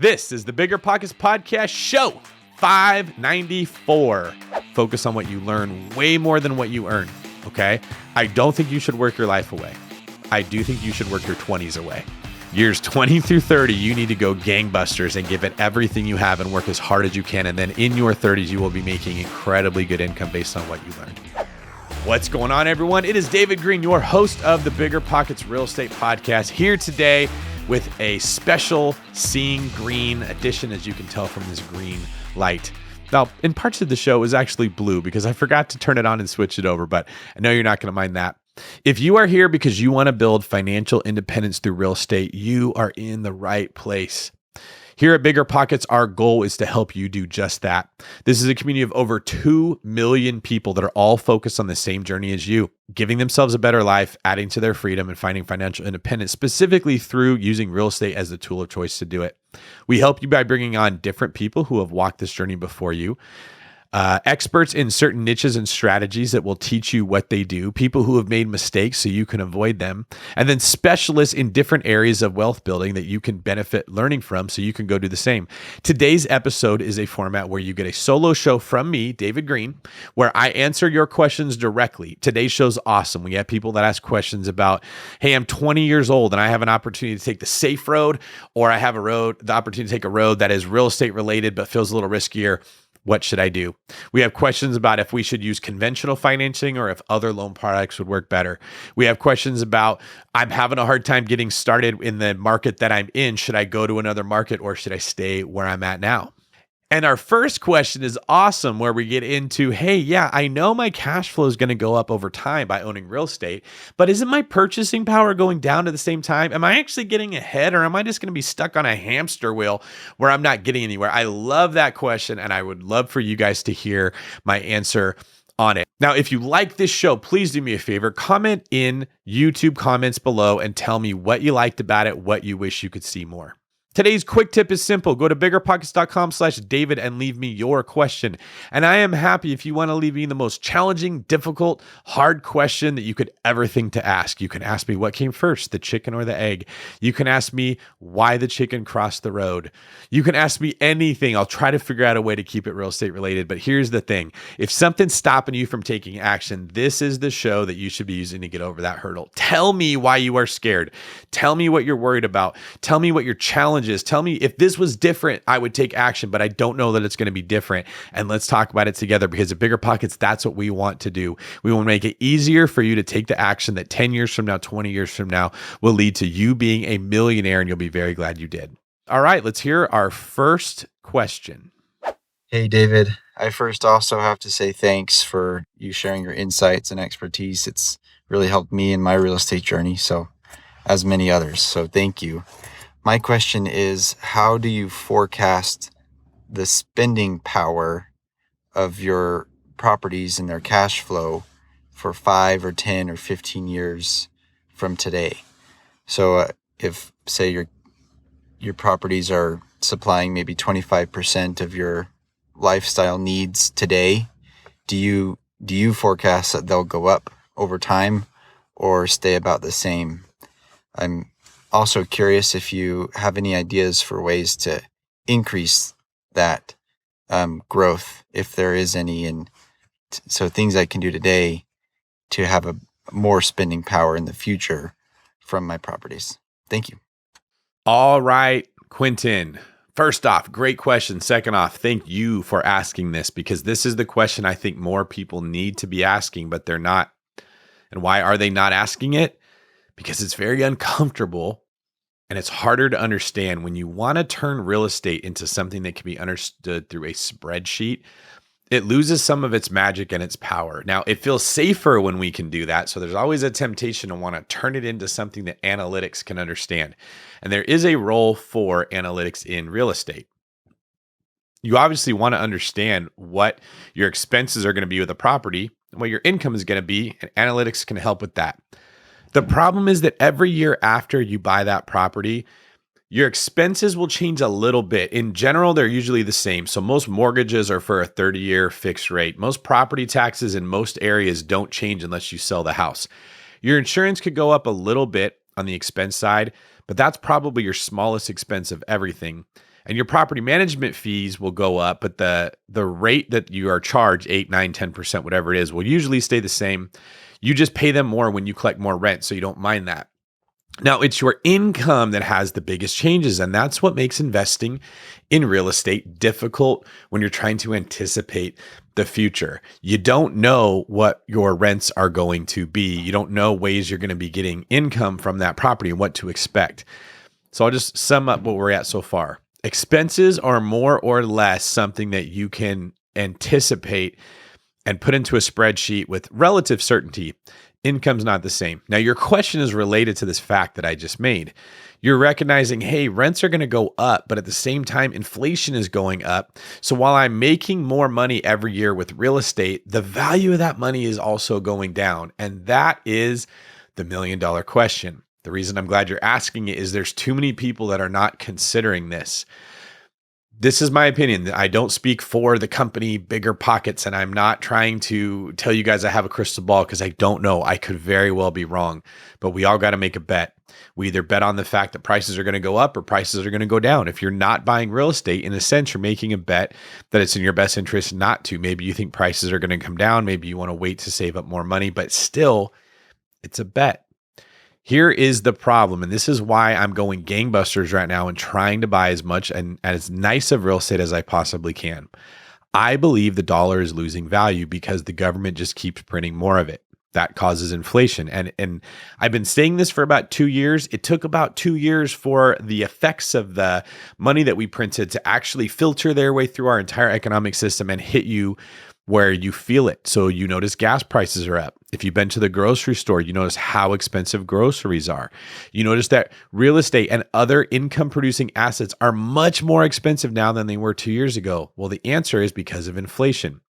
This is the BiggerPockets Podcast Show 594. Focus on what you learn way more than what you earn, okay? I don't think you should work your life away. I do think you should work your 20s away. Years 20 through 30, you need to go gangbusters and give it everything you have and work as hard as you can. And then in your 30s, you will be making incredibly good income based on what you learned. What's going on, everyone? It is David Greene, your host of the BiggerPockets Real Estate Podcast, here today with a special Seeing Greene edition, as you can tell from this green light. Now, in parts of the show, it was actually blue because I forgot to turn it on and switch it over, but I know you're not going to mind that. If you are here because you want to build financial independence through real estate, you are in the right place. Here at BiggerPockets, our goal is to help you do just that. This is a community of over 2 million people that are all focused on the same journey as you, giving themselves a better life, adding to their freedom, and finding financial independence, specifically through using real estate as the tool of choice to do it. We help you by bringing on different people who have walked this journey before you, experts in certain niches and strategies that will teach you what they do, people who have made mistakes so you can avoid them, and then specialists in different areas of wealth building that you can benefit learning from so you can go do the same. Today's episode is a format where you get a solo show from me, David Greene, where I answer your questions directly. Today's show's awesome. We have people that ask questions about, hey, I'm 20 years old and I have an opportunity to take the safe road, or I have the opportunity to take a road that is real estate related but feels a little riskier. What should I do? We have questions about if we should use conventional financing or if other loan products would work better. We have questions about, I'm having a hard time getting started in the market that I'm in. Should I go to another market or should I stay where I'm at now? And our first question is awesome, where we get into, hey, yeah, I know my cash flow is going to go up over time by owning real estate, but isn't my purchasing power going down at the same time? Am I actually getting ahead, or am I just going to be stuck on a hamster wheel where I'm not getting anywhere? I love that question, and I would love for you guys to hear my answer on it. Now, if you like this show, please do me a favor, comment in YouTube comments below and tell me what you liked about it, what you wish you could see more. Today's quick tip is simple. Go to biggerpockets.com/David and leave me your question. And I am happy if you want to leave me the most challenging, difficult, hard question that you could ever think to ask. You can ask me what came first, the chicken or the egg. You can ask me why the chicken crossed the road. You can ask me anything. I'll try to figure out a way to keep it real estate related. But here's the thing. If something's stopping you from taking action, this is the show that you should be using to get over that hurdle. Tell me why you are scared. Tell me what you're worried about. Tell me what your challenge is. Tell me if this was different, I would take action, but I don't know that it's going to be different. And let's talk about it together, because at BiggerPockets, that's what we want to do. We want to make it easier for you to take the action that 10 years from now, 20 years from now will lead to you being a millionaire, and you'll be very glad you did. All right, let's hear our first question. Hey, David. I first also have to say thanks for you sharing your insights and expertise. It's really helped me in my real estate journey, so as many others. So thank you. My question is, how do you forecast the spending power of your properties and their cash flow for 5 or 10 or 15 years from today? So if, say, your properties are supplying maybe 25% of your lifestyle needs today, do you forecast that they'll go up over time or stay about the same? I'm also curious if you have any ideas for ways to increase that growth, if there is any, and so things I can do today to have a more spending power in the future from my properties. Thank you. All right, Quentin. First off, great question. Second off, thank you for asking this, because this is the question I think more people need to be asking, but they're not. And why are they not asking it? Because it's very uncomfortable and it's harder to understand. When you want to turn real estate into something that can be understood through a spreadsheet, it loses some of its magic and its power. Now, it feels safer when we can do that. So there's always a temptation to want to turn it into something that analytics can understand. And there is a role for analytics in real estate. You obviously want to understand what your expenses are going to be with a property and what your income is going to be, and analytics can help with that. The problem is that every year after you buy that property, your expenses will change a little bit. In general, they're usually the same. So most mortgages are for a 30-year fixed rate. Most property taxes in most areas don't change unless you sell the house. Your insurance could go up a little bit on the expense side, but that's probably your smallest expense of everything. And your property management fees will go up, but the rate that you are charged, 8, 9, 10%, whatever it is, will usually stay the same. You just pay them more when you collect more rent, so you don't mind that. Now, it's your income that has the biggest changes, and that's what makes investing in real estate difficult when you're trying to anticipate the future. You don't know what your rents are going to be. You don't know ways you're going to be getting income from that property and what to expect. So I'll just sum up what we're at so far. Expenses are more or less something that you can anticipate and put into a spreadsheet with relative certainty. Income's not the same. Now, your question is related to this fact that I just made. You're recognizing, hey, rents are going to go up, but at the same time, inflation is going up. So while I'm making more money every year with real estate, the value of that money is also going down. And that is the $1 million question. The reason I'm glad you're asking it is there's too many people that are not considering this. This is my opinion. I don't speak for the company BiggerPockets, and I'm not trying to tell you guys I have a crystal ball because I don't know. I could very well be wrong, but we all got to make a bet. We either bet on the fact that prices are going to go up or prices are going to go down. If you're not buying real estate, in a sense, you're making a bet that it's in your best interest not to. Maybe you think prices are going to come down. Maybe you want to wait to save up more money, but still, it's a bet. Here is the problem, and this is why I'm going gangbusters right now and trying to buy as much and as nice of real estate as I possibly can. I believe the dollar is losing value because the government just keeps printing more of it. That causes inflation. And I've been saying this for about 2 years. It took about 2 years for the effects of the money that we printed to actually filter their way through our entire economic system and hit you where you feel it. So you notice gas prices are up. If you've been to the grocery store, you notice how expensive groceries are. You notice that real estate and other income producing assets are much more expensive now than they were 2 years ago. Well, the answer is because of inflation.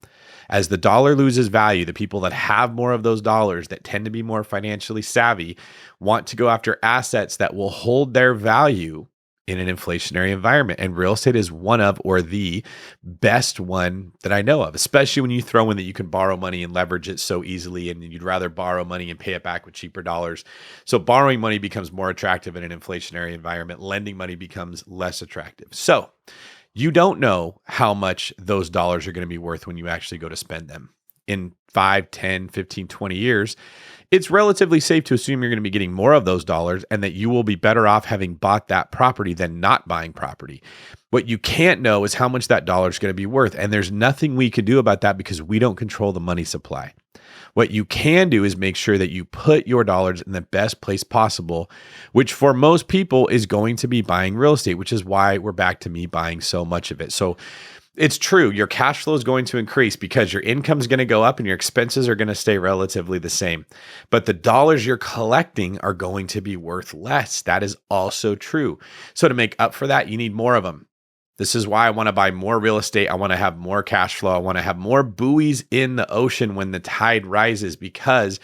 As the dollar loses value, the people that have more of those dollars that tend to be more financially savvy want to go after assets that will hold their value in an inflationary environment. And real estate is one of, or the best one that I know of, especially when you throw in that you can borrow money and leverage it so easily, and you'd rather borrow money and pay it back with cheaper dollars. So borrowing money becomes more attractive in an inflationary environment. Lending money becomes less attractive. So you don't know how much those dollars are going to be worth when you actually go to spend them. In 5, 10, 15, 20 years, it's relatively safe to assume you're going to be getting more of those dollars and that you will be better off having bought that property than not buying property. What you can't know is how much that dollar is going to be worth. And there's nothing we can do about that because we don't control the money supply. What you can do is make sure that you put your dollars in the best place possible, which for most people is going to be buying real estate, which is why we're back to me buying so much of it. So it's true. Your cash flow is going to increase because your income is going to go up and your expenses are going to stay relatively the same. But the dollars you're collecting are going to be worth less. That is also true. So to make up for that, you need more of them. This is why I want to buy more real estate. I want to have more cash flow. I want to have more buoys in the ocean when the tide rises because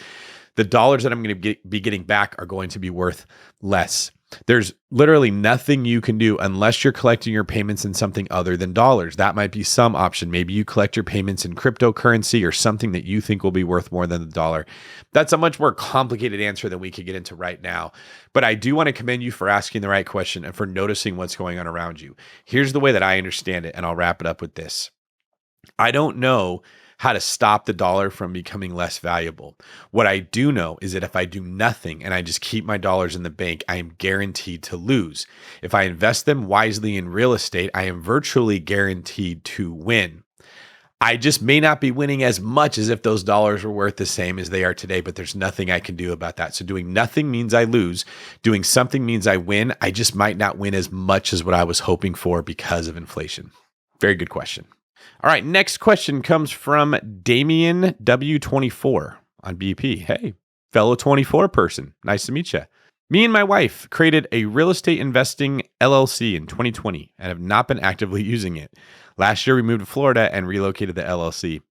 the dollars that I'm going to be getting back are going to be worth less. There's literally nothing you can do unless you're collecting your payments in something other than dollars. That might be some option. Maybe you collect your payments in cryptocurrency or something that you think will be worth more than the dollar. That's a much more complicated answer than we could get into right now. But I do want to commend you for asking the right question and for noticing what's going on around you. Here's the way that I understand it, and I'll wrap it up with this. I don't know how to stop the dollar from becoming less valuable. What I do know is that if I do nothing and I just keep my dollars in the bank, I am guaranteed to lose. If I invest them wisely in real estate, I am virtually guaranteed to win. I just may not be winning as much as if those dollars were worth the same as they are today, but there's nothing I can do about that. So doing nothing means I lose. Doing something means I win. I just might not win as much as what I was hoping for because of inflation. Very good question. All right, next question comes from Damien W24 on BP. Hey, fellow 24 person. Nice to meet you. Me and my wife created a real estate investing LLC in 2020 and have not been actively using it. Last year, we moved to Florida and relocated the LLC.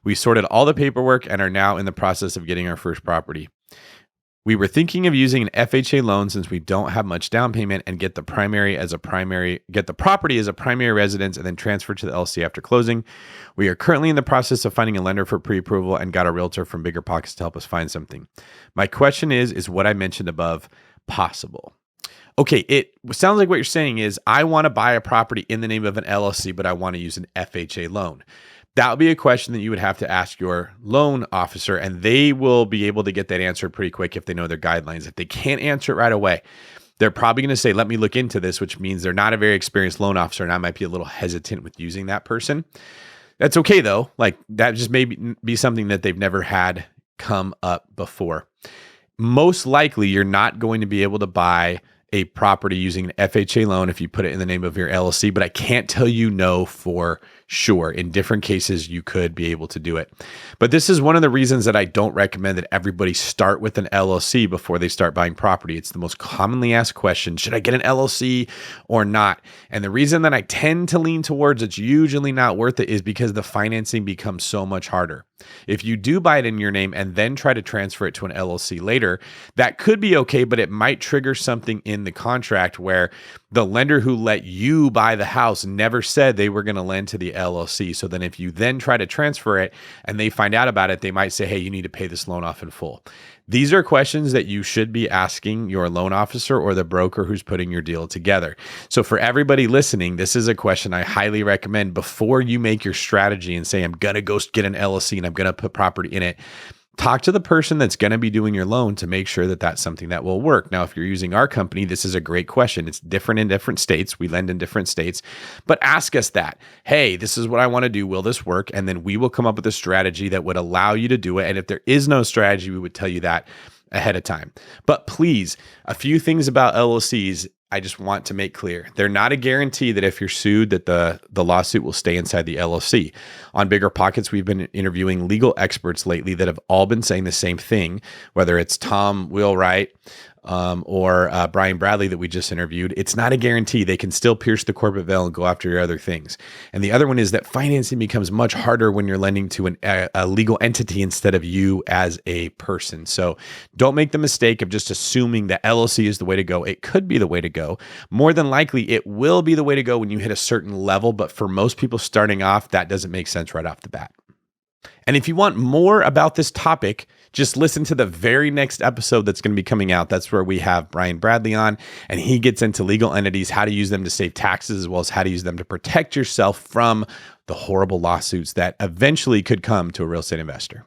We sorted all the paperwork and are now in the process of getting our first property. We were thinking of using an FHA loan since we don't have much down payment and get the property as a primary residence and then transfer to the LLC after closing. We are currently in the process of finding a lender for pre-approval and got a realtor from BiggerPockets to help us find something. My question is what I mentioned above possible? Okay, it sounds like what you're saying is I want to buy a property in the name of an LLC, but I want to use an FHA loan. That would be a question that you would have to ask your loan officer, and they will be able to get that answer pretty quick if they know their guidelines. If they can't answer it right away, they're probably going to say, let me look into this, which means they're not a very experienced loan officer, and I might be a little hesitant with using that person. That's okay, though. Like, that just may be something that they've never had come up before. Most likely, you're not going to be able to buy a property using an FHA loan if you put it in the name of your LLC, but I can't tell you no for sure. In different cases, you could be able to do it. But this is one of the reasons that I don't recommend that everybody start with an LLC before they start buying property. It's the most commonly asked question, should I get an LLC or not? And the reason that I tend to lean towards it's usually not worth it is because the financing becomes so much harder. If you do buy it in your name and then try to transfer it to an LLC later, that could be okay, but it might trigger something in the contract where the lender who let you buy the house never said they were going to lend to the LLC. So then if you then try to transfer it and they find out about it, they might say, hey, you need to pay this loan off in full. These are questions that you should be asking your loan officer or the broker who's putting your deal together. So for everybody listening, this is a question I highly recommend before you make your strategy and say, I'm going to go get an LLC and I'm going to put property in it. Talk to the person that's going to be doing your loan to make sure that that's something that will work. Now, if you're using our company, this is a great question. It's different in different states. We lend in different states, but ask us that. Hey, this is what I want to do. Will this work? And then we will come up with a strategy that would allow you to do it. And if there is no strategy, we would tell you that ahead of time. But please, a few things about LLCs I just want to make clear. They're not a guarantee that if you're sued that the lawsuit will stay inside the LLC. On BiggerPockets, we've been interviewing legal experts lately that have all been saying the same thing, whether it's Tom Wheelwright or Brian Bradley that we just interviewed. It's not a guarantee. They can still pierce the corporate veil and go after your other things. And the other one is that financing becomes much harder when you're lending to a legal entity instead of you as a person. So don't make the mistake of just assuming that LLC is the way to go. It could be the way to go. More than likely, it will be the way to go when you hit a certain level. But for most people starting off, that doesn't make sense right off the bat. And if you want more about this topic, just listen to the very next episode that's going to be coming out. That's where we have Brian Bradley on, and he gets into legal entities, how to use them to save taxes, as well as how to use them to protect yourself from the horrible lawsuits that eventually could come to a real estate investor.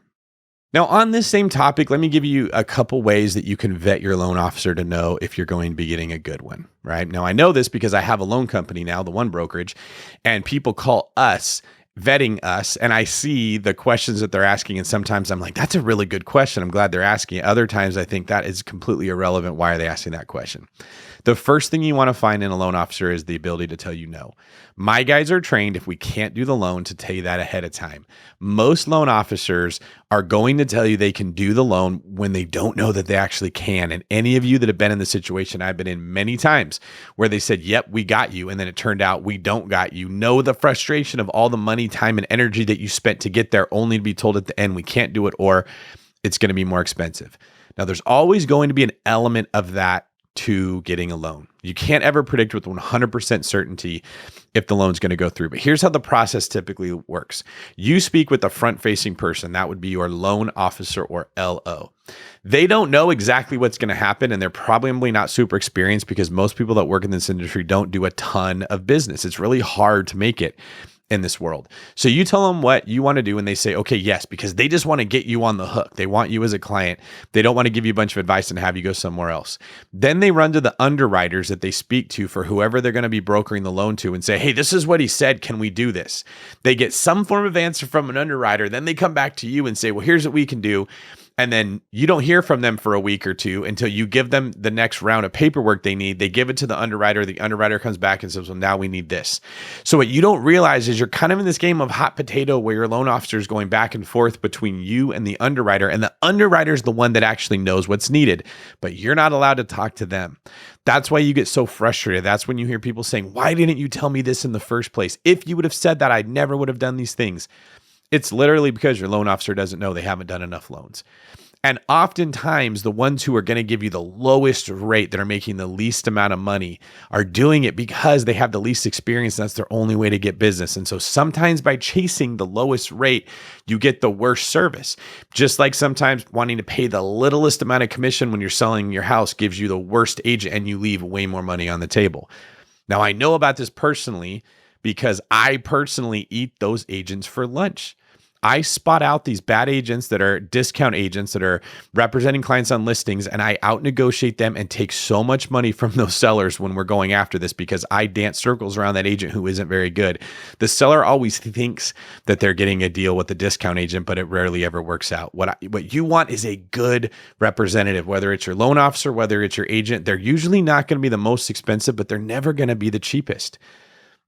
Now, on this same topic, let me give you a couple ways that you can vet your loan officer to know if you're going to be getting a good one, right? Now, I know this because I have a loan company now, the One Brokerage, and people call us vetting us, and I see the questions that they're asking, and sometimes I'm like, that's a really good question. I'm glad they're asking it. Other times I think that is completely irrelevant. Why are they asking that question? The first thing you want to find in a loan officer is the ability to tell you no. My guys are trained, if we can't do the loan, to tell you that ahead of time. Most loan officers are going to tell you they can do the loan when they don't know that they actually can. And any of you that have been in the situation I've been in many times where they said, yep, we got you, and then it turned out we don't got you, know the frustration of all the money, time, and energy that you spent to get there, only to be told at the end we can't do it, or it's going to be more expensive. Now, there's always going to be an element of that to getting a loan. You can't ever predict with 100% certainty if the loan's going to go through. But here's how the process typically works. You speak with a front-facing person. That would be your loan officer or LO. They don't know exactly what's going to happen, and they're probably not super experienced because most people that work in this industry don't do a ton of business. It's really hard to make it in this world. So you tell them what you want to do and they say, okay, yes, because they just want to get you on the hook. They want you as a client. They don't want to give you a bunch of advice and have you go somewhere else. Then they run to the underwriters that they speak to for whoever they're going to be brokering the loan to and say, hey, this is what he said. Can we do this? They get some form of answer from an underwriter. Then they come back to you and say, well, here's what we can do. And then you don't hear from them for a week or two until you give them the next round of paperwork they need. They give it to the underwriter. The underwriter comes back and says, well, now we need this. So what you don't realize is you're kind of in this game of hot potato where your loan officer is going back and forth between you and the underwriter. And the underwriter is the one that actually knows what's needed, but you're not allowed to talk to them. That's why you get so frustrated. That's when you hear people saying, why didn't you tell me this in the first place? If you would have said that, I never would have done these things. It's literally because your loan officer doesn't know. They haven't done enough loans. And oftentimes, the ones who are going to give you the lowest rate, that are making the least amount of money, are doing it because they have the least experience. And that's their only way to get business. And so sometimes by chasing the lowest rate, you get the worst service. Just like sometimes wanting to pay the littlest amount of commission when you're selling your house gives you the worst agent and you leave way more money on the table. Now, I know about this personally because I personally eat those agents for lunch. I spot out these bad agents that are discount agents that are representing clients on listings, and I out negotiate them and take so much money from those sellers when we're going after this because I dance circles around that agent who isn't very good. The seller always thinks that they're getting a deal with the discount agent, but it rarely ever works out. What you want is a good representative, whether it's your loan officer, whether it's your agent. They're usually not going to be the most expensive, but they're never going to be the cheapest,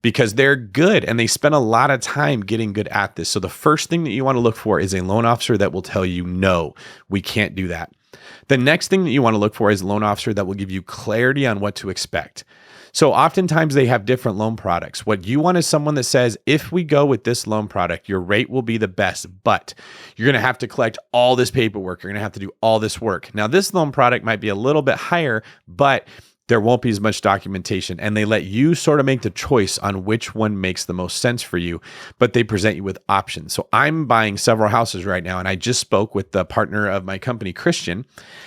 because they're good and they spend a lot of time getting good at this. So the first thing that you want to look for is a loan officer that will tell you, no, we can't do that. The next thing that you want to look for is a loan officer that will give you clarity on what to expect. So oftentimes they have different loan products. What you want is someone that says, if we go with this loan product, your rate will be the best, but you're going to have to collect all this paperwork. You're going to have to do all this work. Now, this loan product might be a little bit higher, but there won't be as much documentation, and they let you sort of make the choice on which one makes the most sense for you, but they present you with options. So I'm buying several houses right now, and I just spoke with the partner of my company, Christian,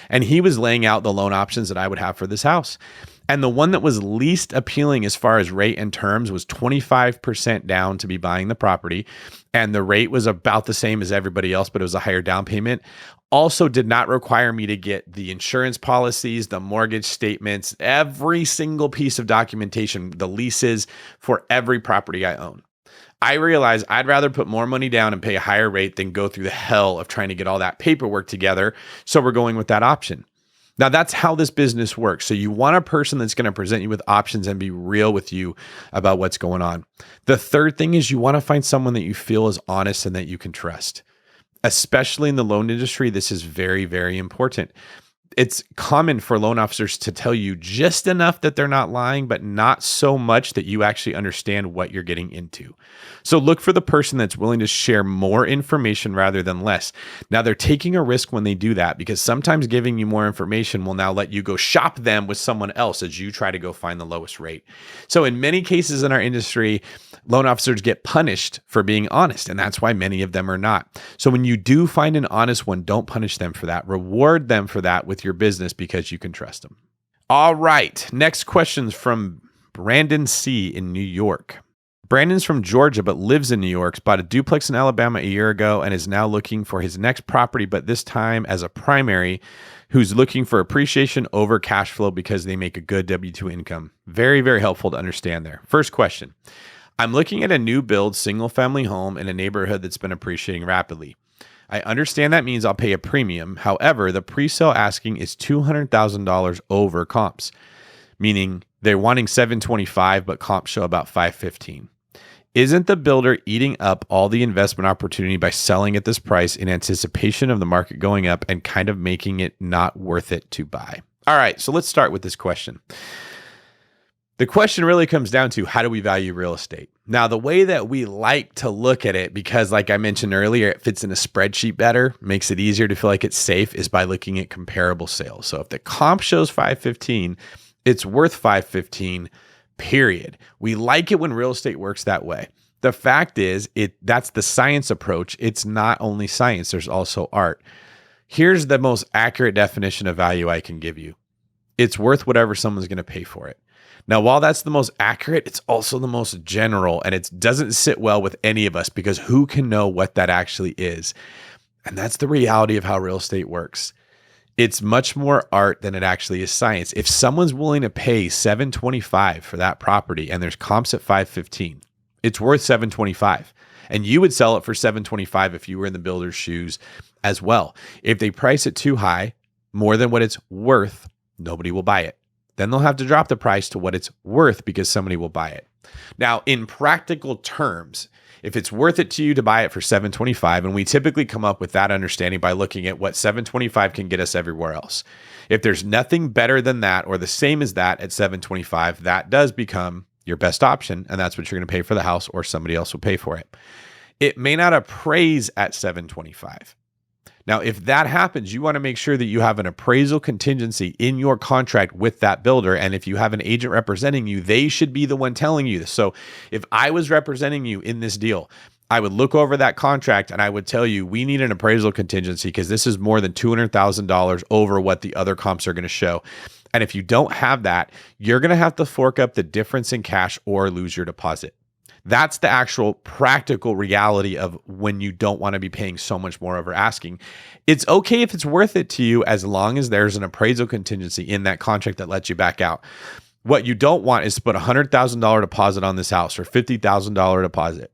and he was laying out the loan options that I would have for this house. And the one that was least appealing as far as rate and terms was 25% down to be buying the property. And the rate was about the same as everybody else, but it was a higher down payment. Also did not require me to get the insurance policies, the mortgage statements, every single piece of documentation, the leases for every property I own. I realized I'd rather put more money down and pay a higher rate than go through the hell of trying to get all that paperwork together. So we're going with that option. Now, that's how this business works. So you want a person that's going to present you with options and be real with you about what's going on. The third thing is you want to find someone that you feel is honest and that you can trust. Especially in the loan industry, this is very, very important. It's common for loan officers to tell you just enough that they're not lying, but not so much that you actually understand what you're getting into. So look for the person that's willing to share more information rather than less. Now, they're taking a risk when they do that, because sometimes giving you more information will now let you go shop them with someone else as you try to go find the lowest rate. So in many cases in our industry, loan officers get punished for being honest, and that's why many of them are not. So when you do find an honest one, don't punish them for that. Reward them for that with your business because you can trust them. All right. Next question's from Brandon C. in New York. Brandon's from Georgia but lives in New York, bought a duplex in Alabama a year ago and is now looking for his next property, but this time as a primary, who's looking for appreciation over cash flow because they make a good W-2 income. Very, very helpful to understand there. First question. I'm looking at a new build single family home in a neighborhood that's been appreciating rapidly. I understand that means I'll pay a premium. However, the pre-sale asking is $200,000 over comps, meaning they're wanting $725, but comps show about $515. Isn't the builder eating up all the investment opportunity by selling at this price in anticipation of the market going up and kind of making it not worth it to buy? All right, so let's start with this question. The question really comes down to, how do we value real estate? Now, the way that we like to look at it, because like I mentioned earlier, it fits in a spreadsheet better, makes it easier to feel like it's safe, is by looking at comparable sales. So if the comp shows 515, it's worth 515, period. We like it when real estate works that way. The fact is, that's the science approach. It's not only science, there's also art. Here's the most accurate definition of value I can give you. It's worth whatever someone's going to pay for it. Now, while that's the most accurate, it's also the most general, and it doesn't sit well with any of us because who can know what that actually is? And that's the reality of how real estate works. It's much more art than it actually is science. If someone's willing to pay $725 for that property and there's comps at $515, it's worth $725. And you would sell it for $725 if you were in the builder's shoes as well. If they price it too high, more than what it's worth, nobody will buy it. Then they'll have to drop the price to what it's worth because somebody will buy it. Now, in practical terms, if it's worth it to you to buy it for $725, and we typically come up with that understanding by looking at what $725 can get us everywhere else. If there's nothing better than that or the same as that at $725, that does become your best option, and that's what you're going to pay for the house, or somebody else will pay for it. It may not appraise at $725. Now, if that happens, you want to make sure that you have an appraisal contingency in your contract with that builder. And if you have an agent representing you, they should be the one telling you this. So if I was representing you in this deal, I would look over that contract and I would tell you, we need an appraisal contingency because this is more than $200,000 over what the other comps are going to show. And if you don't have that, you're going to have to fork up the difference in cash or lose your deposit. That's the actual practical reality of when you don't want to be paying so much more over asking. It's okay if it's worth it to you as long as there's an appraisal contingency in that contract that lets you back out. What you don't want is to put a $100,000 deposit on this house or $50,000 deposit,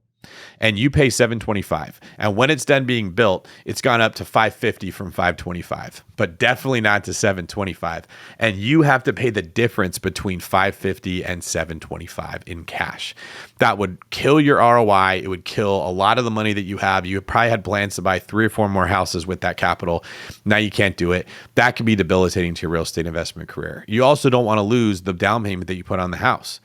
and you pay $725. And when it's done being built, it's gone up to $550 from $525, but definitely not to $725. And you have to pay the difference between $550 and $725 in cash. That would kill your ROI. It would kill a lot of the money that you have. You probably had plans to buy 3 or 4 more houses with that capital. Now you can't do it. That could be debilitating to your real estate investment career. You also don't want to lose the down payment that you put on the house.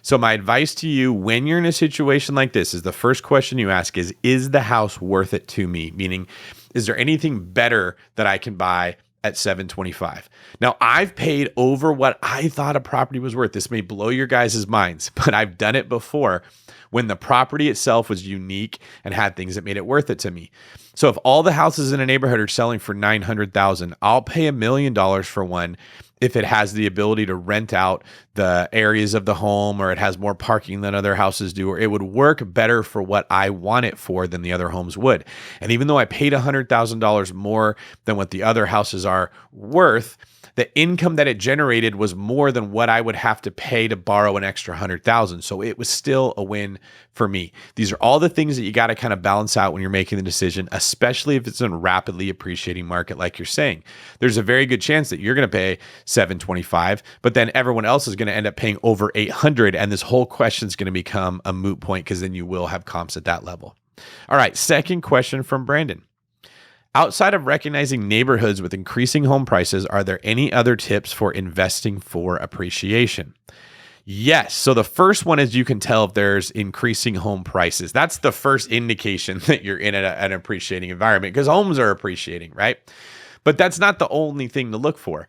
So my advice to you when you're in a situation like this is the first question you ask is the house worth it to me? Meaning, is there anything better that I can buy at $725? Now, I've paid over what I thought a property was worth. This may blow your guys' minds, but I've done it before when the property itself was unique and had things that made it worth it to me. So if all the houses in a neighborhood are selling for $900,000, I'll pay $1 million for one if it has the ability to rent out the areas of the home, or it has more parking than other houses do, or it would work better for what I want it for than the other homes would. And even though I paid $100,000 more than what the other houses are worth, the income that it generated was more than what I would have to pay to borrow an extra $100,000. So it was still a win for me. These are all the things that you got to kind of balance out when you're making the decision, especially if it's in a rapidly appreciating market like you're saying. There's a very good chance that you're going to pay $725, but then everyone else is going to end up paying over $800, and this whole question is going to become a moot point because then you will have comps at that level. All right, second question from Brandon. Outside of recognizing neighborhoods with increasing home prices, are there any other tips for investing for appreciation? Yes. So the first one is you can tell if there's increasing home prices. That's the first indication that you're in an appreciating environment because homes are appreciating, right? But that's not the only thing to look for.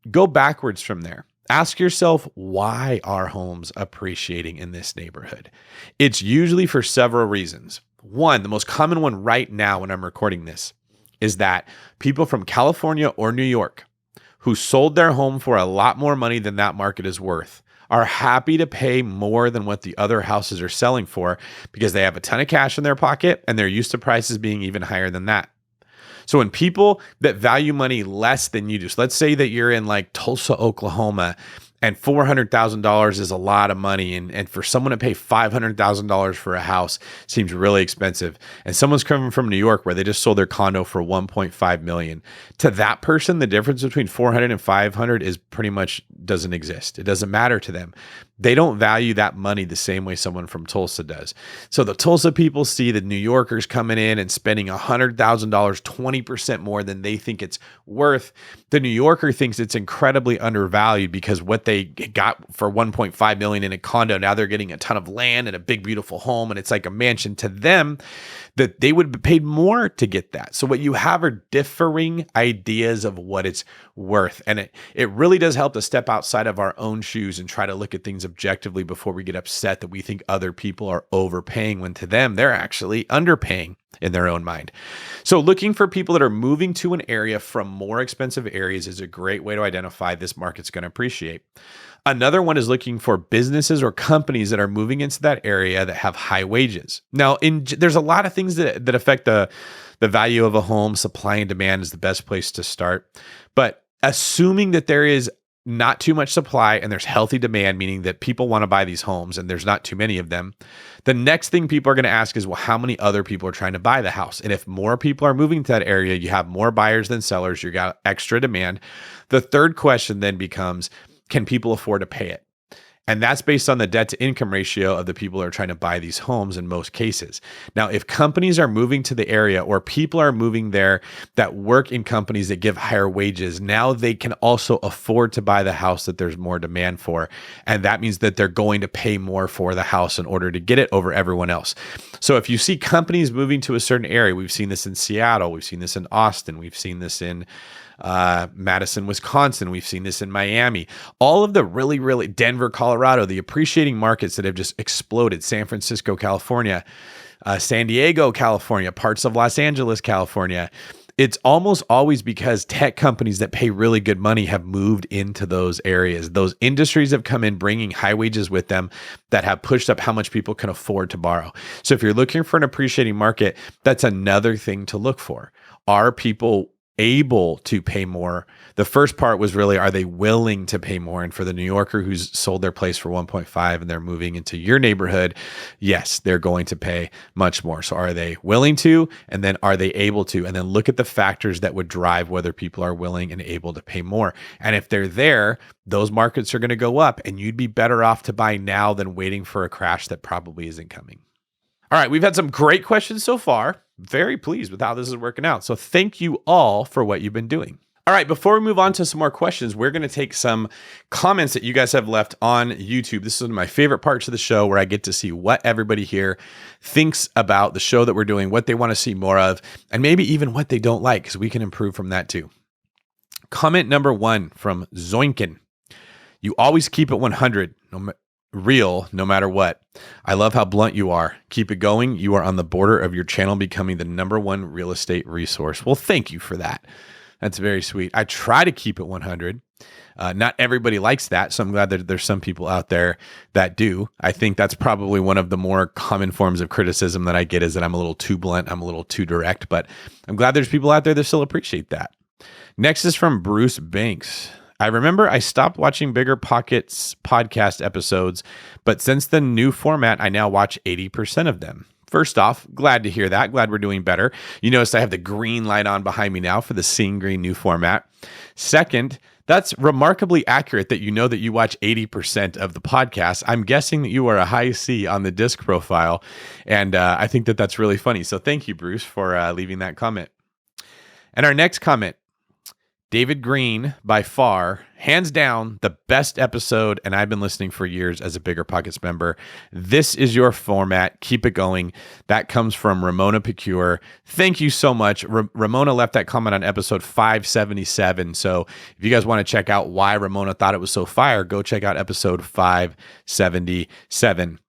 Go backwards from there. Ask yourself, why are homes appreciating in this neighborhood? It's usually for several reasons. One, the most common one right now when I'm recording this is that people from California or New York who sold their home for a lot more money than that market is worth are happy to pay more than what the other houses are selling for because they have a ton of cash in their pocket and they're used to prices being even higher than that. So when people that value money less than you do, so let's say that you're in like Tulsa, Oklahoma, and $400,000 is a lot of money. And for someone to pay $500,000 for a house seems really expensive. And someone's coming from New York where they just sold their condo for $1.5 million. To that person, the difference between 400 and 500 is pretty much doesn't exist. It doesn't matter to them. They don't value that money the same way someone from Tulsa does. So the Tulsa people see the New Yorkers coming in and spending $100,000, 20% more than they think it's worth. The New Yorker thinks it's incredibly undervalued because what they got for $1.5 million in a condo, now they're getting a ton of land and a big, beautiful home, and it's like a mansion. To them, that they would have paid more to get that. So what you have are differing ideas of what it's worth. And it really does help to step outside of our own shoes and try to look at things objectively before we get upset that we think other people are overpaying when to them, they're actually underpaying in their own mind. So looking for people that are moving to an area from more expensive areas is a great way to identify this market's going to appreciate. Another one is looking for businesses or companies that are moving into that area that have high wages. Now, there's a lot of things that affect the value of a home. Supply and demand is the best place to start. But assuming that there is not too much supply and there's healthy demand, meaning that people want to buy these homes and there's not too many of them, the next thing people are going to ask is, well, how many other people are trying to buy the house? And if more people are moving to that area, you have more buyers than sellers, you got extra demand. The third question then becomes, can people afford to pay it? And that's based on the debt to income ratio of the people who are trying to buy these homes in most cases. Now, if companies are moving to the area or people are moving there that work in companies that give higher wages, now they can also afford to buy the house that there's more demand for. And that means that they're going to pay more for the house in order to get it over everyone else. So if you see companies moving to a certain area, we've seen this in Seattle, we've seen this in Austin, we've seen this in Madison, Wisconsin. We've seen this in Miami. All of the really Denver, Colorado, the appreciating markets that have just exploded. San Francisco, California, San Diego, California, parts of Los Angeles, California. It's almost always because tech companies that pay really good money have moved into those areas. Those industries have come in bringing high wages with them that have pushed up how much people can afford to borrow. So if you're looking for an appreciating market, that's another thing to look for. Are people able to pay more? The first part was really, are they willing to pay more? And for the New Yorker who's sold their place for 1.5 and they're moving into your neighborhood, yes, they're going to pay much more. So are they willing to? And then are they able to? And then look at the factors that would drive whether people are willing and able to pay more. And if they're there, those markets are going to go up, and you'd be better off to buy now than waiting for a crash that probably isn't coming. All right, we've had some great questions so far. Very pleased with how this is working out. So thank you all for what you've been doing. All right, before we move on to some more questions, we're going to take some comments that you guys have left on YouTube. This is one of my favorite parts of the show, where I get to see what everybody here thinks about the show that we're doing, what they want to see more of, and maybe even what they don't like, because we can improve from that too. Comment number 1 from Zoinkin. You always keep it 100, real, no matter what. I love how blunt you are. Keep it going. You are on the border of your channel becoming the #1 real estate resource. Well, thank you for that. That's very sweet. I try to keep it 100. Not everybody likes that, so I'm glad that there's some people out there that do. I think that's probably one of the more common forms of criticism that I get, is that I'm a little too blunt, I'm a little too direct, but I'm glad there's people out there that still appreciate that. Next is from Bruce Banks. I remember I stopped watching BiggerPockets podcast episodes, but since the new format, I now watch 80% of them. First off, glad to hear that. Glad we're doing better. You notice I have the green light on behind me now for the Seeing Greene new format. Second, that's remarkably accurate that you know that you watch 80% of the podcast. I'm guessing that you are a high C on the disc profile, and I think that that's really funny. So thank you, Bruce, for leaving that comment. And our next comment, David Green, by far, hands down, the best episode, and I've been listening for years as a BiggerPockets member. This is your format. Keep it going. That comes from Ramona Pecure. Thank you so much. Ramona left that comment on episode 577. So if you guys want to check out why Ramona thought it was so fire, go check out episode 577.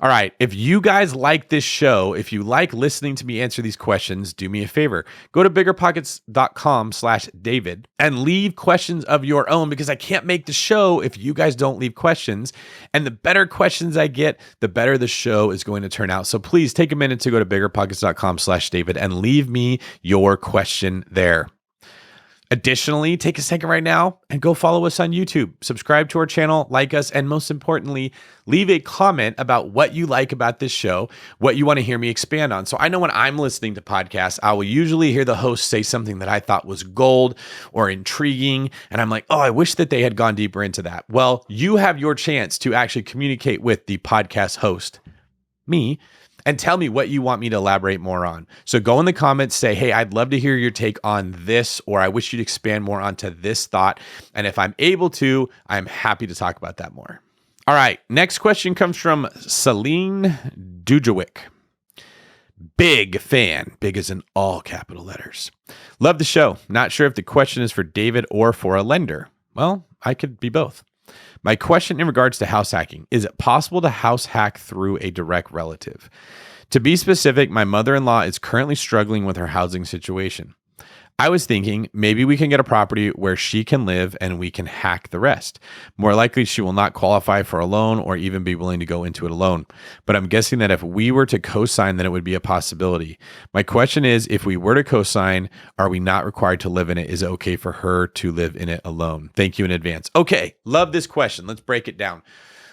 All right, if you guys like this show, if you like listening to me answer these questions, do me a favor. Go to biggerpockets.com/David and leave questions of your own, because I can't make the show if you guys don't leave questions. And the better questions I get, the better the show is going to turn out. So please take a minute to go to biggerpockets.com/David and leave me your question there. Additionally, take a second right now and go follow us on YouTube. Subscribe to our channel, like us, and most importantly, leave a comment about what you like about this show, what you want to hear me expand on. So I know when I'm listening to podcasts, I will usually hear the host say something that I thought was gold or intriguing, and I'm like, oh, I wish that they had gone deeper into that. Well, you have your chance to actually communicate with the podcast host, me, and tell me what you want me to elaborate more on. So go in the comments, say, hey, I'd love to hear your take on this, or I wish you'd expand more onto this thought. And if I'm able to, I'm happy to talk about that more. All right, next question comes from Celine Dujowick. Big fan. Big is in all capital letters. Love the show. Not sure if the question is for David or for a lender. Well, I could be both. My question in regards to house hacking, is it possible to house hack through a direct relative? To be specific, my mother-in-law is currently struggling with her housing situation. I was thinking maybe we can get a property where she can live and we can hack the rest. More likely, she will not qualify for a loan or even be willing to go into it alone. But I'm guessing that if we were to cosign, then it would be a possibility. My question is, if we were to cosign, are we not required to live in it? Is it okay for her to live in it alone? Thank you in advance. Okay, love this question. Let's break it down.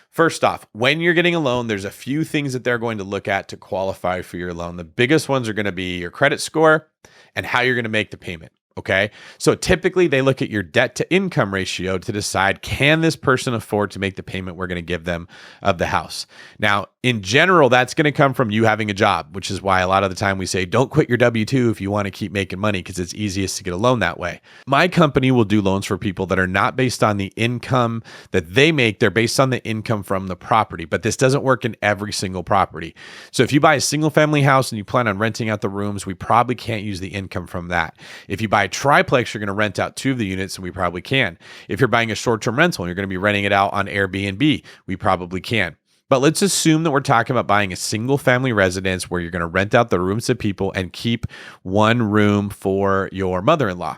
First off, when you're getting a loan, there's a few things that they're going to look at to qualify for your loan. The biggest ones are going to be your credit score and how you're going to make the payment. Okay. So typically they look at your debt to income ratio to decide, can this person afford to make the payment we're going to give them of the house? Now, in general, that's going to come from you having a job, which is why a lot of the time we say, don't quit your W-2 if you want to keep making money, because it's easiest to get a loan that way. My company will do loans for people that are not based on the income that they make. They're based on the income from the property, but this doesn't work in every single property. So if you buy a single family house and you plan on renting out the rooms, we probably can't use the income from that. If you buy a triplex, you're going to rent out 2 of the units, and we probably can. If you're buying a short-term rental and you're going to be renting it out on Airbnb, we probably can. But let's assume that we're talking about buying a single family residence where you're going to rent out the rooms to people and keep 1 room for your mother-in-law.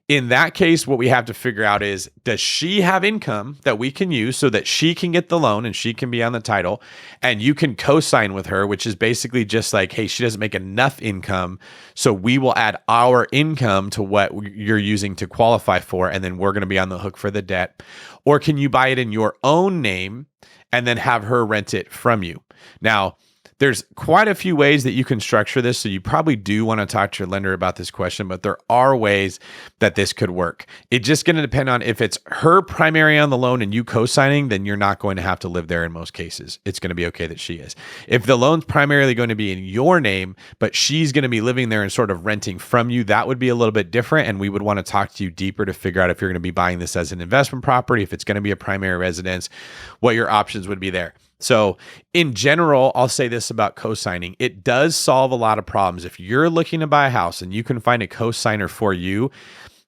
In that case, what we have to figure out is, does she have income that we can use so that she can get the loan and she can be on the title and you can co-sign with her, which is basically just like, hey, she doesn't make enough income, so we will add our income to what you're using to qualify for, and then we're going to be on the hook for the debt. Or can you buy it in your own name and then have her rent it from you? Now, there's quite a few ways that you can structure this, so you probably do want to talk to your lender about this question, but there are ways that this could work. It's just going to depend on if it's her primary on the loan and you co-signing, then you're not going to have to live there in most cases. It's going to be okay that she is. If the loan's primarily going to be in your name, but she's going to be living there and sort of renting from you, that would be a little bit different, and we would want to talk to you deeper to figure out if you're going to be buying this as an investment property, if it's going to be a primary residence, what your options would be there. So in general, I'll say this about cosigning. It does solve a lot of problems. If you're looking to buy a house and you can find a cosigner for you,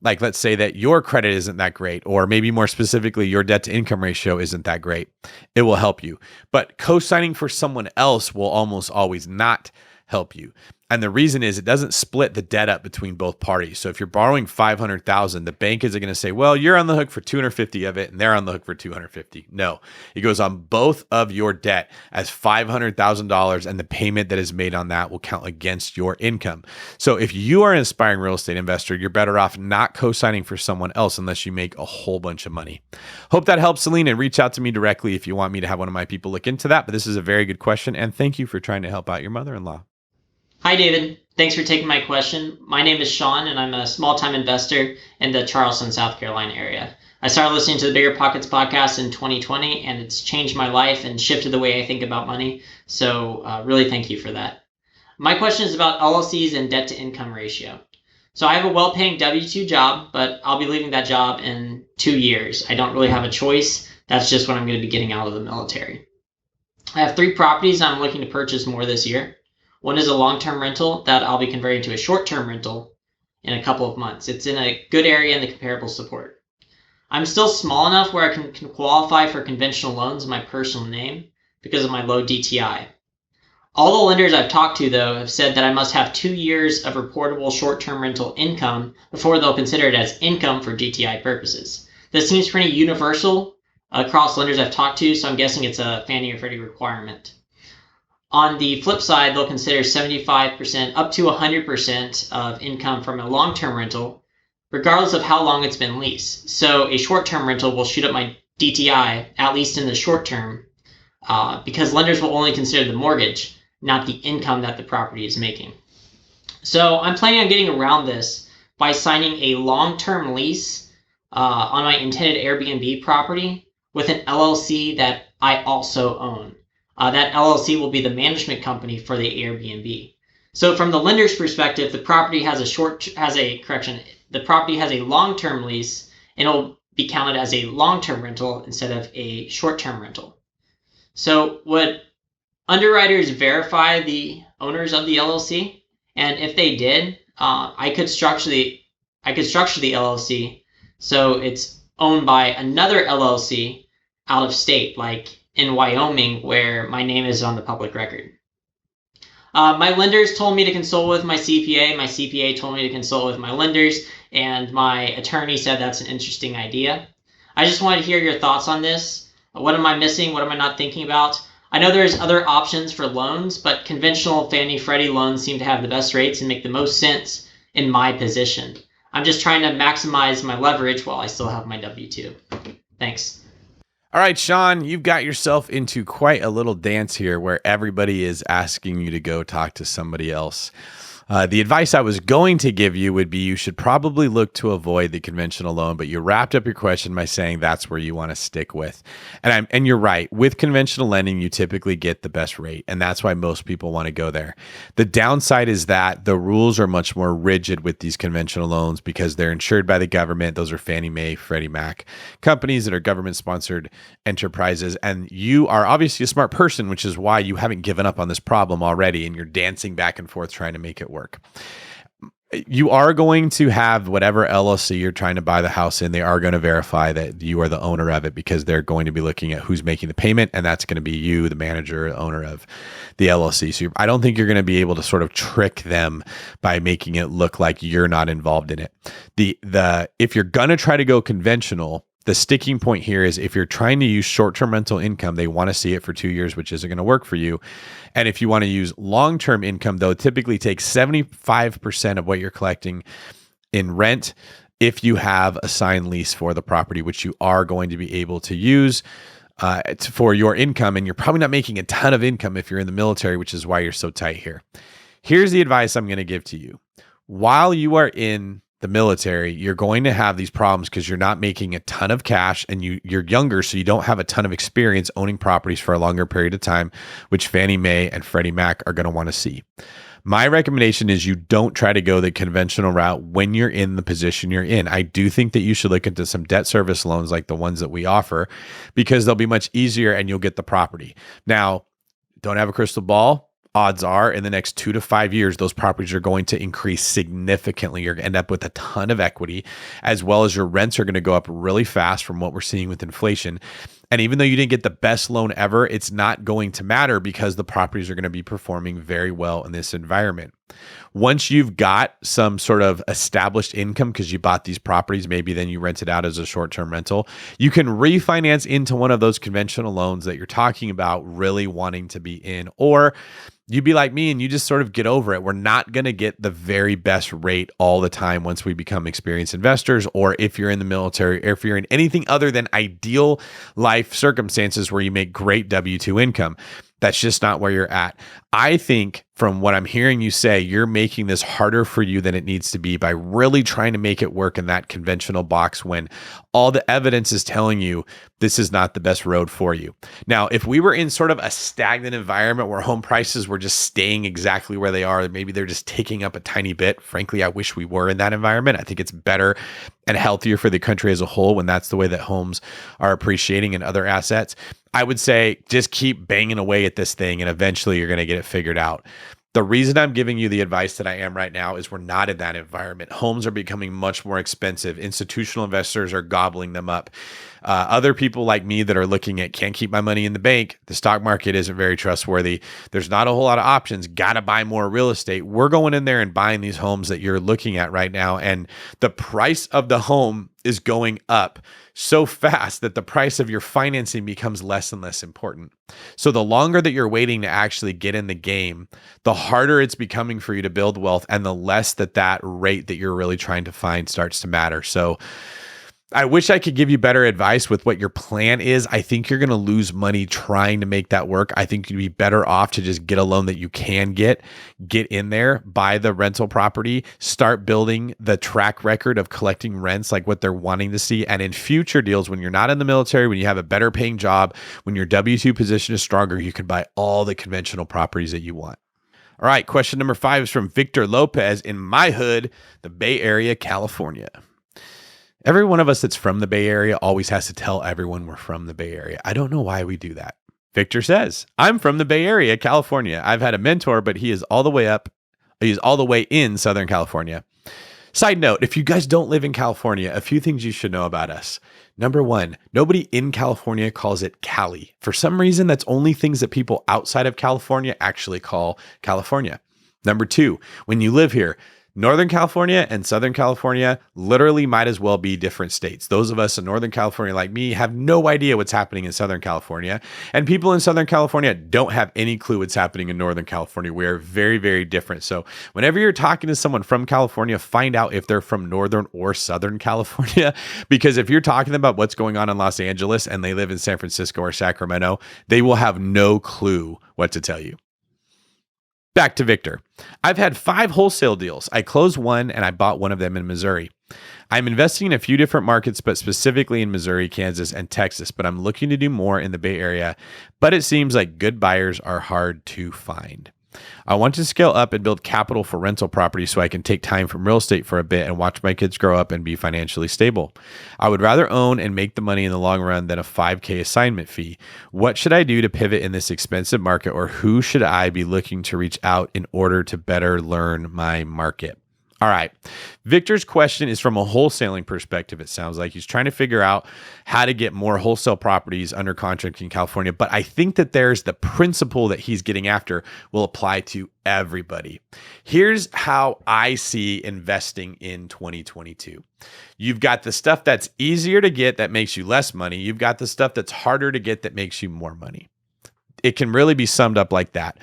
like let's say that your credit isn't that great, or maybe more specifically, your debt to income ratio isn't that great, it will help you. But cosigning for someone else will almost always not help you. And the reason is it doesn't split the debt up between both parties. So if you're borrowing $500,000, the bank isn't going to say, well, you're on the hook for 250 of it and they're on the hook for 250. No, it goes on both of your debt as $500,000, and the payment that is made on that will count against your income. So if you are an aspiring real estate investor, you're better off not co-signing for someone else unless you make a whole bunch of money. Hope that helps, Celine, and reach out to me directly if you want me to have one of my people look into that. But this is a very good question, and thank you for trying to help out your mother-in-law. Hi, David. Thanks for taking my question. My name is Sean, and I'm a small-time investor in the Charleston, South Carolina area. I started listening to the BiggerPockets podcast in 2020, and it's changed my life and shifted the way I think about money. So really thank you for that. My question is about LLCs and debt-to-income ratio. So I have a well-paying W-2 job, but I'll be leaving that job in 2 years. I don't really have a choice. That's just when I'm going to be getting out of the military. I have 3 properties I'm looking to purchase more this year. One is a long-term rental that I'll be converting to a short-term rental in a couple of months. It's in a good area and the comparable support. I'm still small enough where I can qualify for conventional loans in my personal name because of my low DTI. All the lenders I've talked to, though, have said that I must have 2 years of reportable short-term rental income before they'll consider it as income for DTI purposes. This seems pretty universal across lenders I've talked to, so I'm guessing it's a Fannie or Freddie requirement. On the flip side, they'll consider 75% up to 100% of income from a long-term rental, regardless of how long it's been leased. So a short-term rental will shoot up my DTI, at least in the short term, because lenders will only consider the mortgage, not the income that the property is making. So I'm planning on getting around this by signing a long-term lease on my intended Airbnb property with an LLC that I also own. That LLC will be the management company for the Airbnb. So from the lender's perspective, the property has a long-term lease, and it'll be counted as a long-term rental instead of a short-term rental. So would underwriters verify the owners of the LLC? And if they did, I could structure the LLC so it's owned by another LLC out of state, like in Wyoming, where my name is on the public record. My lenders told me to consult with my CPA. My CPA told me to consult with my lenders, and my attorney said that's an interesting idea. I just wanted to hear your thoughts on this. What am I missing? What am I not thinking about? I know there's other options for loans, but conventional Fannie Freddie loans seem to have the best rates and make the most sense in my position. I'm just trying to maximize my leverage while I still have my W-2. Thanks. All right, Sean, you've got yourself into quite a little dance here where everybody is asking you to go talk to somebody else. The advice I was going to give you would be you should probably look to avoid the conventional loan, but you wrapped up your question by saying that's where you want to stick with. And you're right. With conventional lending, you typically get the best rate, and that's why most people want to go there. The downside is that the rules are much more rigid with these conventional loans because they're insured by the government. Those are Fannie Mae, Freddie Mac companies that are government-sponsored enterprises, and you are obviously a smart person, which is why you haven't given up on this problem already, and you're dancing back and forth trying to make it work. You are going to have whatever LLC you're trying to buy the house in. They are going to verify that you are the owner of it because they're going to be looking at who's making the payment, and that's going to be you, the manager, owner of the LLC. So I don't think you're going to be able to sort of trick them by making it look like you're not involved in it. If you're going to try to go conventional, the sticking point here is if you're trying to use short-term rental income, they want to see it for 2 years, which isn't going to work for you. And if you want to use long-term income, though, it typically takes 75% of what you're collecting in rent if you have a signed lease for the property, which you are going to be able to use for your income. And you're probably not making a ton of income if you're in the military, which is why you're so tight here. Here's the advice I'm going to give to you. While you are in the military, you're going to have these problems because you're not making a ton of cash and you're younger, so you don't have a ton of experience owning properties for a longer period of time, which Fannie Mae and Freddie Mac are going to want to see. My recommendation is you don't try to go the conventional route when you're in the position you're in. I do think that you should look into some debt service loans like the ones that we offer because they'll be much easier and you'll get the property. Now, don't have a crystal ball. Odds are in the next 2 to 5 years, those properties are going to increase significantly. You're going to end up with a ton of equity, as well as your rents are going to go up really fast from what we're seeing with inflation. And even though you didn't get the best loan ever, it's not going to matter because the properties are going to be performing very well in this environment. Once you've got some sort of established income because you bought these properties, maybe then you rent it out as a short-term rental, you can refinance into one of those conventional loans that you're talking about really wanting to be in. Or you be like me and you just sort of get over it. We're not going to get the very best rate all the time once we become experienced investors, or if you're in the military, or if you're in anything other than ideal life circumstances where you make great W-2 income. That's just not where you're at. I think from what I'm hearing you say, you're making this harder for you than it needs to be by really trying to make it work in that conventional box when all the evidence is telling you this is not the best road for you. Now, if we were in sort of a stagnant environment where home prices were just staying exactly where they are, maybe they're just ticking up a tiny bit. Frankly, I wish we were in that environment. I think it's better and healthier for the country as a whole when that's the way that homes are appreciating and other assets. I would say just keep banging away at this thing and eventually you're going to get it figured out. The reason I'm giving you the advice that I am right now is we're not in that environment. Homes are becoming much more expensive. Institutional investors are gobbling them up. Other people like me that are looking at can't keep my money in the bank. The stock market isn't very trustworthy. There's not a whole lot of options. Got to buy more real estate. We're going in there and buying these homes that you're looking at right now. And the price of the home is going up so fast that the price of your financing becomes less and less important. So the longer that you're waiting to actually get in the game, the harder it's becoming for you to build wealth and the less that rate that you're really trying to find starts to matter. So I wish I could give you better advice with what your plan is. I think you're going to lose money trying to make that work. I think you'd be better off to just get a loan that you can get in there, buy the rental property, start building the track record of collecting rents like what they're wanting to see. And in future deals, when you're not in the military, when you have a better paying job, when your W-2 position is stronger, you can buy all the conventional properties that you want. All right, question number 5 is from Victor Lopez in my hood, the Bay Area, California. Every one of us that's from the Bay Area always has to tell everyone we're from the Bay Area. I don't know why we do that. Victor says, I'm from the Bay Area, California. I've had a mentor, but he is all the way in Southern California. Side note, if you guys don't live in California, a few things you should know about us. Number 1, nobody in California calls it Cali. For some reason, that's only things that people outside of California actually call California. Number 2, when you live here, Northern California and Southern California literally might as well be different states. Those of us in Northern California like me have no idea what's happening in Southern California. And people in Southern California don't have any clue what's happening in Northern California. We are very, very different. So whenever you're talking to someone from California, find out if they're from Northern or Southern California. Because if you're talking about what's going on in Los Angeles and they live in San Francisco or Sacramento, they will have no clue what to tell you. Back to Victor. I've had 5 wholesale deals. I closed one and I bought one of them in Missouri. I'm investing in a few different markets, but specifically in Missouri, Kansas, and Texas, but I'm looking to do more in the Bay Area, but it seems like good buyers are hard to find. I want to scale up and build capital for rental property so I can take time from real estate for a bit and watch my kids grow up and be financially stable. I would rather own and make the money in the long run than a $5,000 assignment fee. What should I do to pivot in this expensive market, or who should I be looking to reach out in order to better learn my market? All right. Victor's question is from a wholesaling perspective. It sounds like he's trying to figure out how to get more wholesale properties under contract in California. But I think that there's the principle that he's getting after will apply to everybody. Here's how I see investing in 2022. You've got the stuff that's easier to get that makes you less money. You've got the stuff that's harder to get that makes you more money. It can really be summed up like that.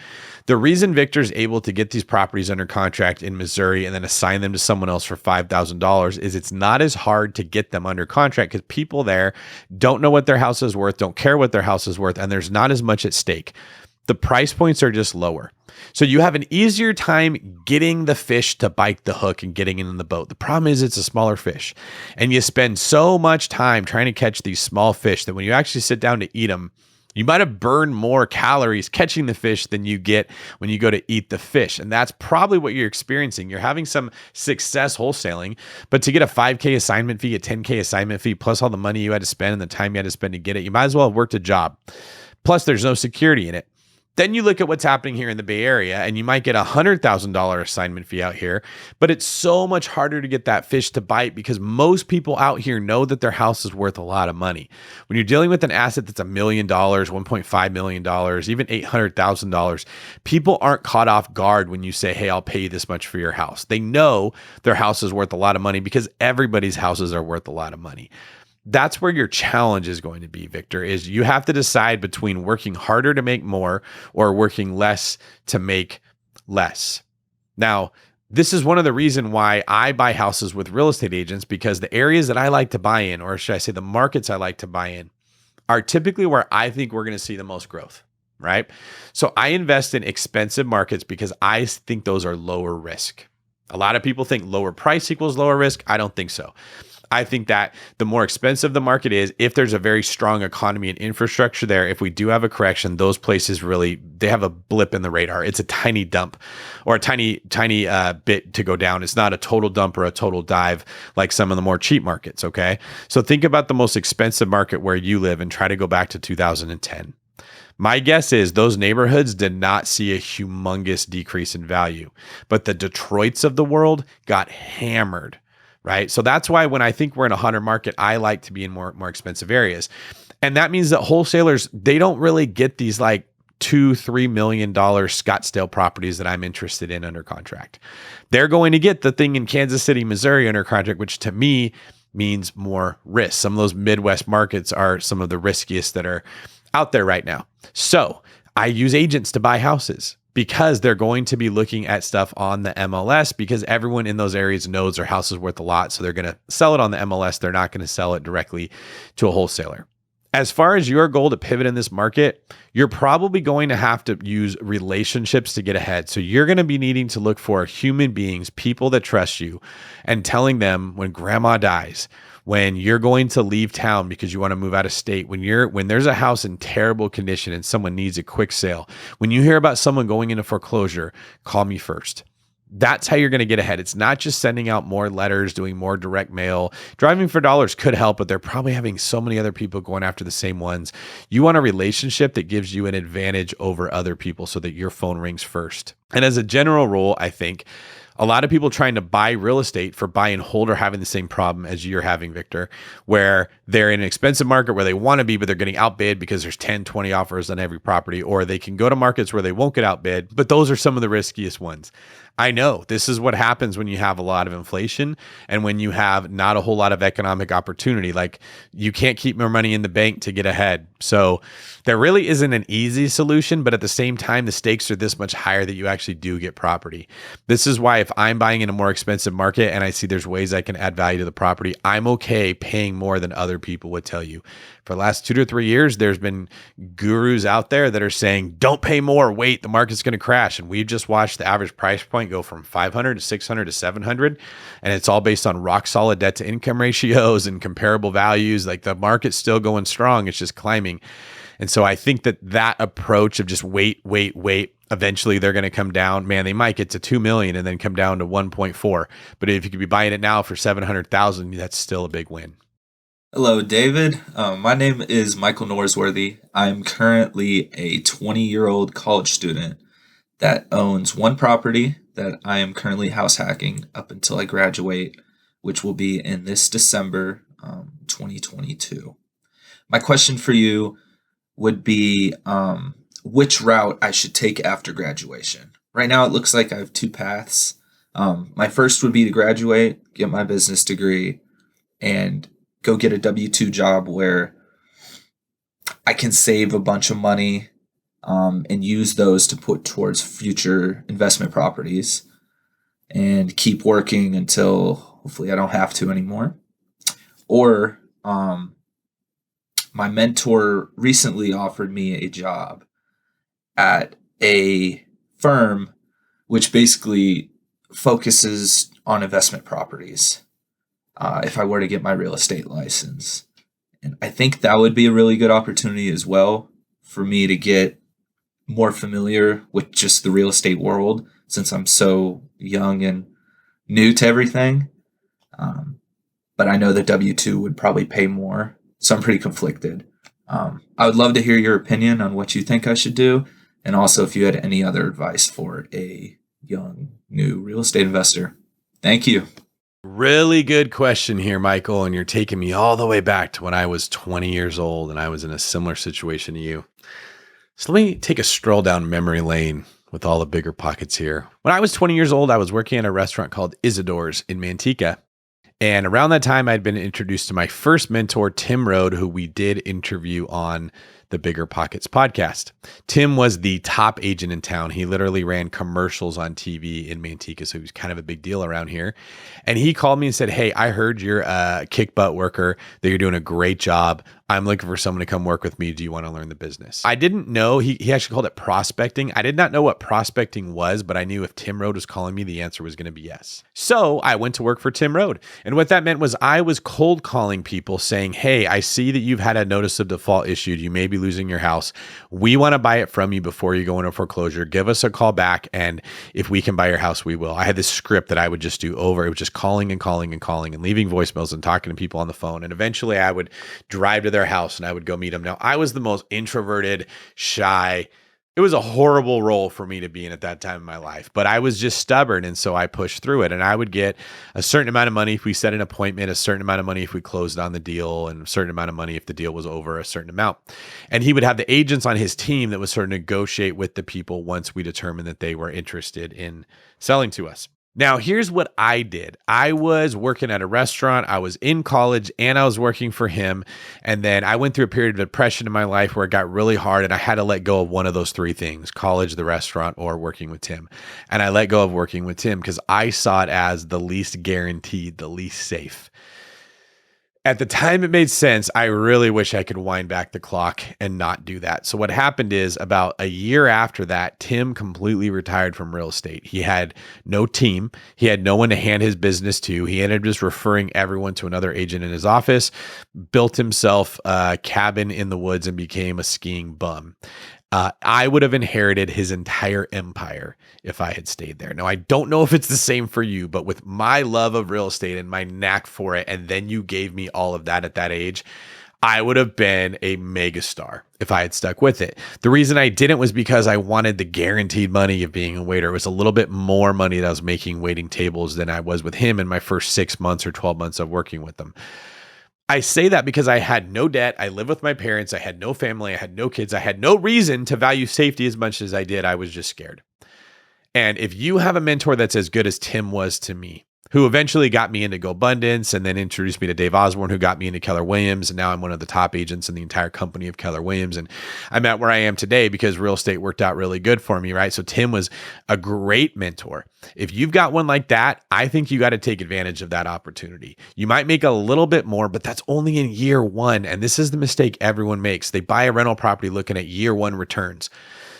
The reason Victor's able to get these properties under contract in Missouri and then assign them to someone else for $5,000 is it's not as hard to get them under contract because people there don't know what their house is worth, don't care what their house is worth, and there's not as much at stake. The price points are just lower. So you have an easier time getting the fish to bite the hook and getting it in the boat. The problem is it's a smaller fish. And you spend so much time trying to catch these small fish that when you actually sit down to eat them, you might have burned more calories catching the fish than you get when you go to eat the fish. And that's probably what you're experiencing. You're having some success wholesaling, but to get a $5,000 assignment fee, a $10,000 assignment fee, plus all the money you had to spend and the time you had to spend to get it, you might as well have worked a job. Plus, there's no security in it. Then you look at what's happening here in the Bay Area, and you might get a $100,000 assignment fee out here, but it's so much harder to get that fish to bite because most people out here know that their house is worth a lot of money. When you're dealing with an asset that's $1 million, $1.5 million, even $800,000, people aren't caught off guard when you say, hey, I'll pay you this much for your house. They know their house is worth a lot of money because everybody's houses are worth a lot of money. That's where your challenge is going to be, Victor, is you have to decide between working harder to make more or working less to make less. Now, this is one of the reasons why I buy houses with real estate agents, because the areas that I like to buy in, or should I say the markets I like to buy in, are typically where I think we're going to see the most growth, right? So I invest in expensive markets because I think those are lower risk. A lot of people think lower price equals lower risk. I don't think so. I think that the more expensive the market is, if there's a very strong economy and infrastructure there, if we do have a correction, those places really, they have a blip in the radar. It's a tiny dump or a tiny bit to go down. It's not a total dump or a total dive like some of the more cheap markets, okay? So think about the most expensive market where you live and try to go back to 2010. My guess is those neighborhoods did not see a humongous decrease in value, but the Detroits of the world got hammered. Right. So that's why when I think we're in a hunter market, I like to be in more expensive areas. And that means that wholesalers, they don't really get these like $2-3 million Scottsdale properties that I'm interested in under contract. They're going to get the thing in Kansas City, Missouri under contract, which to me means more risk. Some of those Midwest markets are some of the riskiest that are out there right now. So I use agents to buy houses, because they're going to be looking at stuff on the MLS because everyone in those areas knows their house is worth a lot. So they're going to sell it on the MLS. They're not going to sell it directly to a wholesaler. As far as your goal to pivot in this market, you're probably going to have to use relationships to get ahead. So you're going to be needing to look for human beings, people that trust you, and telling them when grandma dies, when you're going to leave town because you want to move out of state, when there's a house in terrible condition and someone needs a quick sale, when you hear about someone going into foreclosure, call me first. That's how you're going to get ahead. It's not just sending out more letters, doing more direct mail. Driving for dollars could help, but they're probably having so many other people going after the same ones. You want a relationship that gives you an advantage over other people so that your phone rings first. And as a general rule, I think a lot of people trying to buy real estate for buy and hold are having the same problem as you're having, Victor, where they're in an expensive market where they want to be, but they're getting outbid because there's 10, 20 offers on every property, or they can go to markets where they won't get outbid, but those are some of the riskiest ones. I know this is what happens when you have a lot of inflation and when you have not a whole lot of economic opportunity. Like, you can't keep more money in the bank to get ahead. So there really isn't an easy solution, but at the same time, the stakes are this much higher that you actually do get property. This is why if if I'm buying in a more expensive market and I see there's ways I can add value to the property, I'm okay paying more than other people would tell you. For the last 2 to 3 years, there's been gurus out there that are saying, don't pay more, wait, the market's going to crash. And we've just watched the average price point go from 500 to 600 to 700. And it's all based on rock solid debt to income ratios and comparable values. Like the market's still going strong. It's just climbing. And so I think that approach of just wait, eventually they're going to come down. Man, they might get to 2 million and then come down to 1.4. But if you could be buying it now for 700,000, that's still a big win. Hello, David. My name is Michael Norsworthy. I'm currently a 20-year-old college student that owns one property that I am currently house hacking up until I graduate, which will be in this December 2022. My question for you would be which route I should take after graduation. Right now, it looks like I have two paths. My first would be to graduate, get my business degree, and go get a W-2 job where I can save a bunch of money and use those to put towards future investment properties and keep working until hopefully I don't have to anymore. Or my mentor recently offered me a job at a firm which basically focuses on investment properties. If I were to get my real estate license. And I think that would be a really good opportunity as well for me to get more familiar with just the real estate world since I'm so young and new to everything. But I know the W-2 would probably pay more, so I'm pretty conflicted. I would love to hear your opinion on what you think I should do, and also if you had any other advice for a young, new real estate investor. Thank you. Really good question here, Michael. And you're taking me all the way back to when I was 20 years old and I was in a similar situation to you. So let me take a stroll down memory lane with all the BiggerPockets here. When I was 20 years old, I was working at a restaurant called Isidore's in Manteca. And around that time, I'd been introduced to my first mentor, Tim Rode, who we did interview on the BiggerPockets podcast. Tim was the top agent in town. He literally ran commercials on TV in Manteca, so he was kind of a big deal around here. And he called me and said, hey, I heard you're a kick butt worker, that you're doing a great job. I'm looking for someone to come work with me. Do you want to learn the business? I didn't know. He actually called it prospecting. I did not know what prospecting was, but I knew if Tim Rode was calling me, the answer was going to be yes. So I went to work for Tim Rode. And what that meant was I was cold calling people saying, hey, I see that you've had a notice of default issued. You may be losing your house. We want to buy it from you before you go into foreclosure. Give us a call back. And if we can buy your house, we will. I had this script that I would just do over. It was just calling and calling and calling and leaving voicemails and talking to people on the phone. And eventually I would drive to their house and I would go meet them. Now, I was the most introverted, shy. It was a horrible role for me to be in at that time in my life, but I was just stubborn. And so I pushed through it, and I would get a certain amount of money if we set an appointment, a certain amount of money if we closed on the deal, and a certain amount of money if the deal was over a certain amount. And he would have the agents on his team that would sort of negotiate with the people once we determined that they were interested in selling to us. Now, here's what I did. I was working at a restaurant. I was in college and I was working for him. And then I went through a period of depression in my life where it got really hard and I had to let go of one of those three things: college, the restaurant, or working with Tim. And I let go of working with Tim because I saw it as the least guaranteed, the least safe. At the time it made sense. I really wish I could wind back the clock and not do that. So what happened is about a year after that, Tim completely retired from real estate. He had no team. He had no one to hand his business to. He ended up just referring everyone to another agent in his office, built himself a cabin in the woods, and became a skiing bum. I would have inherited his entire empire if I had stayed there. Now, I don't know if it's the same for you, but with my love of real estate and my knack for it, and then you gave me all of that at that age, I would have been a megastar if I had stuck with it. The reason I didn't was because I wanted the guaranteed money of being a waiter. It was a little bit more money that I was making waiting tables than I was with him in my first 6 months or 12 months of working with them. I say that because I had no debt. I lived with my parents. I had no family. I had no kids. I had no reason to value safety as much as I did. I was just scared. And if you have a mentor that's as good as Tim was to me, who eventually got me into GoBundance and then introduced me to Dave Osborne, who got me into Keller Williams. And now I'm one of the top agents in the entire company of Keller Williams. And I'm at where I am today because real estate worked out really good for me, right? So Tim was a great mentor. If you've got one like that, I think you got to take advantage of that opportunity. You might make a little bit more, but that's only in year one. And this is the mistake everyone makes. They buy a rental property looking at year one returns.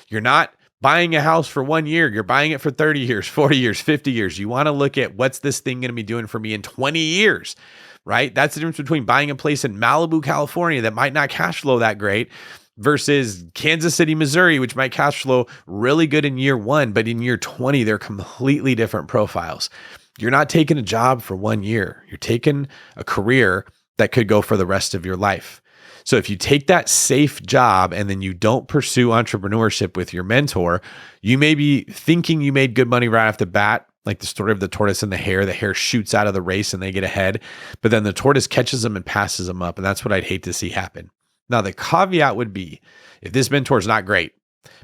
You're not buying a house for 1 year, you're buying it for 30 years, 40 years, 50 years. You want to look at what's this thing going to be doing for me in 20 years, right? That's the difference between buying a place in Malibu, California that might not cash flow that great versus Kansas City, Missouri, which might cash flow really good in year one, but in year 20, they're completely different profiles. You're not taking a job for 1 year. You're taking a career that could go for the rest of your life. So if you take that safe job and then you don't pursue entrepreneurship with your mentor, you may be thinking you made good money right off the bat, like the story of the tortoise and the hare shoots out of the race and they get ahead, but then the tortoise catches them and passes them up. And that's what I'd hate to see happen. Now, the caveat would be if this mentor is not great,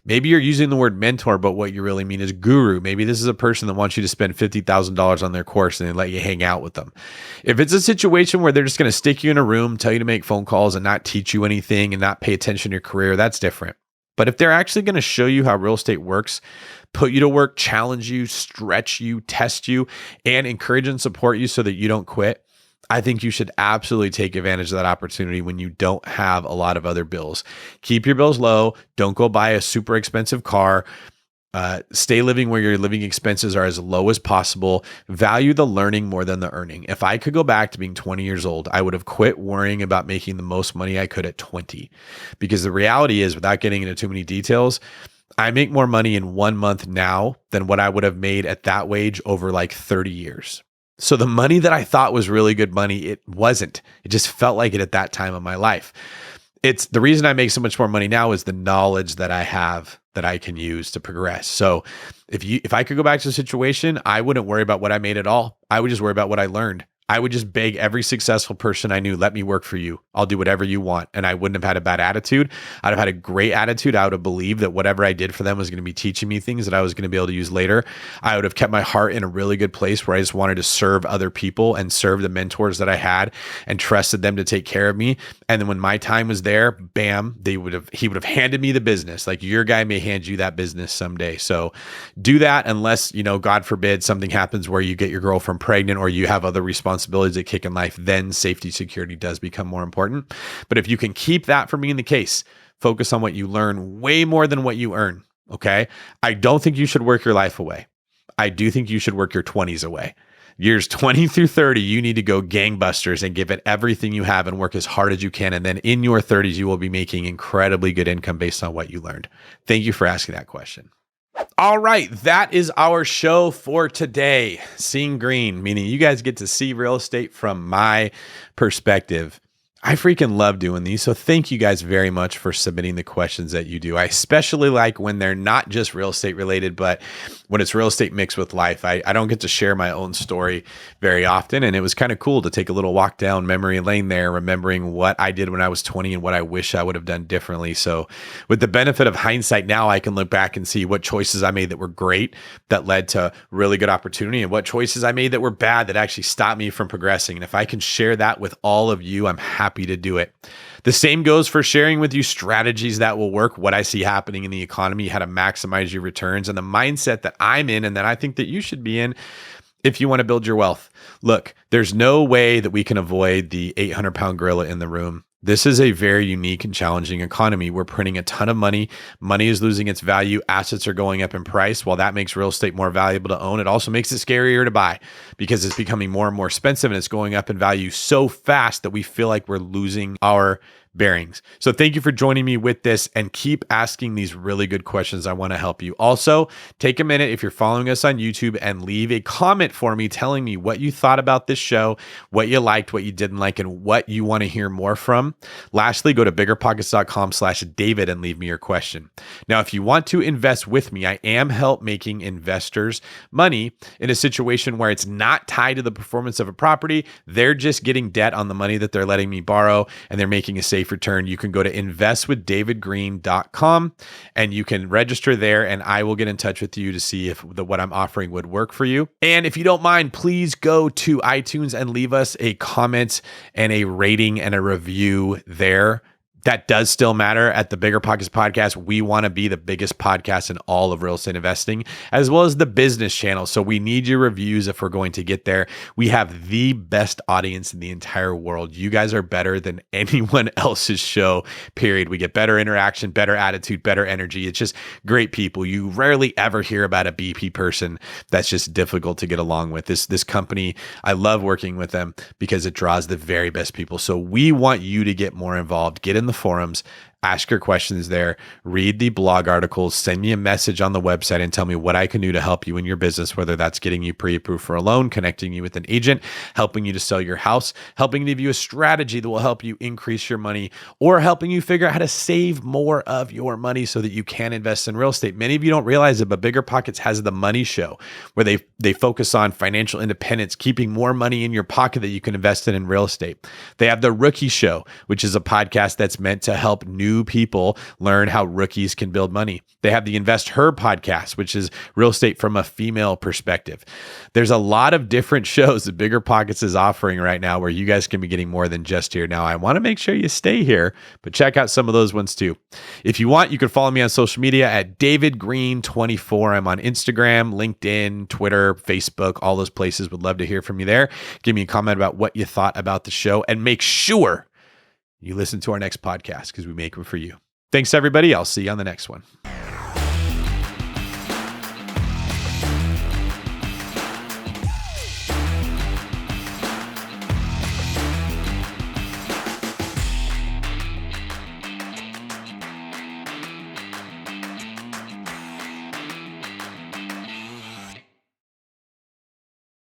maybe you're using the word mentor, but what you really mean is guru. Maybe this is a person that wants you to spend $50,000 on their course and they let you hang out with them. If it's a situation where they're just going to stick you in a room, tell you to make phone calls and not teach you anything and not pay attention to your career, that's different. But if they're actually going to show you how real estate works, put you to work, challenge you, stretch you, test you, and encourage and support you so that you don't quit, I think you should absolutely take advantage of that opportunity when you don't have a lot of other bills. Keep your bills low. Don't go buy a super expensive car. Stay living where your living expenses are as low as possible. Value the learning more than the earning. If I could go back to being 20 years old, I would have quit worrying about making the most money I could at 20. Because the reality is, without getting into too many details, I make more money in 1 month now than what I would have made at that wage over like 30 years. So the money that I thought was really good money, it wasn't. It just felt like it at that time of my life. It's the reason I make so much more money now is the knowledge that I have that I can use to progress. So if I could go back to the situation, I wouldn't worry about what I made at all. I would just worry about what I learned. I would just beg every successful person I knew, let me work for you. I'll do whatever you want. And I wouldn't have had a bad attitude. I'd have had a great attitude. I would have believed that whatever I did for them was going to be teaching me things that I was going to be able to use later. I would have kept my heart in a really good place where I just wanted to serve other people and serve the mentors that I had and trusted them to take care of me. And then when my time was there, bam, he would have handed me the business. Like, your guy may hand you that business someday. So do that unless, God forbid, something happens where you get your girlfriend pregnant or you have other responsibilities that kick in life, then safety security does become more important. But if you can keep that from being the case, focus on what you learn way more than what you earn. Okay. I don't think you should work your life away. I do think you should work your 20s away. Years 20 through 30, you need to go gangbusters and give it everything you have and work as hard as you can. And then in your 30s, you will be making incredibly good income based on what you learned. Thank you for asking that question. All right, that is our show for today. Seeing Greene, meaning you guys get to see real estate from my perspective. I freaking love doing these. So thank you guys very much for submitting the questions that you do. I especially like when they're not just real estate related, but when it's real estate mixed with life. I don't get to share my own story very often. And it was kind of cool to take a little walk down memory lane there, remembering what I did when I was 20 and what I wish I would have done differently. So with the benefit of hindsight now, I can look back and see what choices I made that were great, that led to really good opportunity, and what choices I made that were bad that actually stopped me from progressing. And if I can share that with all of you, I'm happy to do it. The same goes for sharing with you strategies that will work, what I see happening in the economy, how to maximize your returns, and the mindset that I'm in and that I think that you should be in if you want to build your wealth. Look, there's no way that we can avoid the 800-pound gorilla in the room. This is a very unique and challenging economy. We're printing a ton of money. Money is losing its value. Assets are going up in price. While that makes real estate more valuable to own, it also makes it scarier to buy because it's becoming more and more expensive and it's going up in value so fast that we feel like we're losing our bearings. So thank you for joining me with this, and keep asking these really good questions. I want to help you. Also, take a minute if you're following us on YouTube and leave a comment for me telling me what you thought about this show, what you liked, what you didn't like, and what you want to hear more from. Lastly, go to biggerpockets.com/David and leave me your question. Now, if you want to invest with me, I am help making investors money in a situation where it's not tied to the performance of a property. They're just getting debt on the money that they're letting me borrow, and they're making a safe safe return, you can go to investwithdavidgreen.com and you can register there, and I will get in touch with you to see if what I'm offering would work for you. And if you don't mind, please go to iTunes and leave us a comment and a rating and a review there. That does still matter at the BiggerPockets podcast. We want to be the biggest podcast in all of real estate investing, as well as the business channel. So we need your reviews if we're going to get there. We have the best audience in the entire world. You guys are better than anyone else's show, period. We get better interaction, better attitude, better energy. It's just great people. You rarely ever hear about a BP person that's just difficult to get along with. This company, I love working with them because it draws the very best people. So we want you to get more involved. Get in the forums, ask your questions there, read the blog articles, send me a message on the website and tell me what I can do to help you in your business, whether that's getting you pre-approved for a loan, connecting you with an agent, helping you to sell your house, helping to give you a strategy that will help you increase your money, or helping you figure out how to save more of your money so that you can invest in real estate. Many of you don't realize it, but BiggerPockets has the money show where they focus on financial independence, keeping more money in your pocket that you can invest in real estate. They have the Rookie Show, which is a podcast that's meant to help new people learn how rookies can build money. They have the Invest Her podcast, which is real estate from a female perspective. There's a lot of different shows that BiggerPockets is offering right now where you guys can be getting more than just here. Now, I want to make sure you stay here, but check out some of those ones too. If you want, you can follow me on social media at DavidGreen24. I'm on Instagram, LinkedIn, Twitter, Facebook, all those places. Would love to hear from you there. Give me a comment about what you thought about the show, and make sure you listen to our next podcast because we make them for you. Thanks, everybody. I'll see you on the next one.